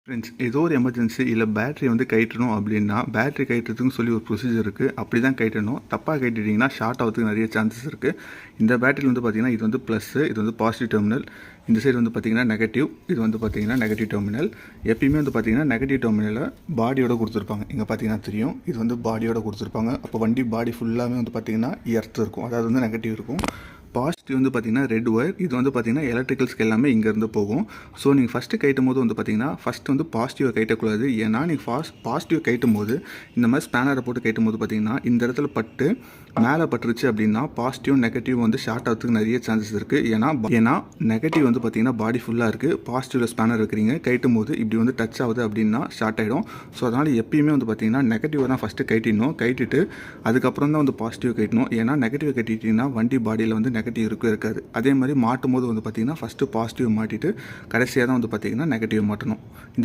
Friends, ஏதோ ஒரு emergency இல்லை பேட்டரி வந்து கழட்டணும் அப்படின்னா பேட்டரி கழட்டுறதுக்குன்னு சொல்லி ஒரு ப்ரொசீஜர் இருக்குது. அப்படி தான் கழட்டணும். தப்பாக கழட்டிட்டிங்கன்னா ஷார்ட் ஆகிறதுக்கு நிறைய சான்சஸ் இருக்குது. இந்த பேட்டரியில் வந்து பார்த்திங்கன்னா இது வந்து ப்ளஸ்ஸு, இது வந்து பாசிட்டிவ் டெர்மினல். இந்த சைடு வந்து பார்த்திங்கன்னா நெகட்டிவ், இது வந்து பார்த்திங்கன்னா நெகட்டிவ் டெர்மினல். எப்பயுமே வந்து பார்த்திங்கன்னா நெகட்டிவ் டெர்மினலை பாடியோட கொடுத்துருப்பாங்க. இங்கே பார்த்திங்கன்னா தெரியும், இது வந்து பாடியோட கொடுத்துருப்பாங்க. அப்போ வண்டி பாடி ஃபுல்லாகவே வந்து பார்த்திங்கன்னா எர்த் இருக்கும், அதாவது வந்து நெகட்டிவ் இருக்கும். பாசிட்டிவ் வந்து பார்த்திங்கன்னா ரெட் ஒயர், இது வந்து பார்த்திங்கன்னா எலக்ட்ரிக்கல்ஸ்க்கு எல்லாமே இங்கேருந்து போகும். ஸோ நீங்கள் ஃபஸ்ட்டு கட்டும் போது வந்து பார்த்திங்கன்னா ஃபஸ்ட்டு வந்து பாசிட்டிவை கட்டக்கூடாது. ஏன்னா நீங்கள் பாசிட்டிவ் கட்டும் போது இந்த மாதிரி ஸ்பேனரை போட்டு கட்டும் போது பார்த்திங்கன்னா இந்த இடத்துல பட்டு மேலே பட்டுருச்சு அப்படின்னா பாசிட்டிவ் நெகட்டிவ் வந்து ஷார்ட் ஆகிறதுக்கு நிறைய சான்சஸ் இருக்குது. ஏன்னா நெகட்டிவ் வந்து பார்த்திங்கன்னா பாடி ஃபுல்லாக இருக்குது, பாசிட்டிவில் ஸ்பேனர் இருக்கிறீங்க, கட்டும் போது இப்படி வந்து டச் ஆகுது அப்படின்னா ஷார்ட் ஆகிடும். ஸோ அதனால் எப்பயுமே வந்து பார்த்திங்கன்னா நெகட்டிவ் தான் ஃபஸ்ட்டு கட்டிடணும். கட்டிட்டு அதுக்கப்புறம் தான் வந்து பாசிட்டிவ் கட்டணும். ஏன்னா நெகட்டிவ் கட்டிட்டிங்கன்னா வண்டி பாடியில் வந்து நெகட்டிவ் இருக்காது. அதே மாதிரி மாட்டும் போது வந்து பார்த்திங்கன்னா ஃபஸ்ட்டு பாசிட்டிவ் மாட்டிட்டு கடைசியாக தான் வந்து பார்த்திங்கன்னா நெகட்டிவ் மாட்டணும். இந்த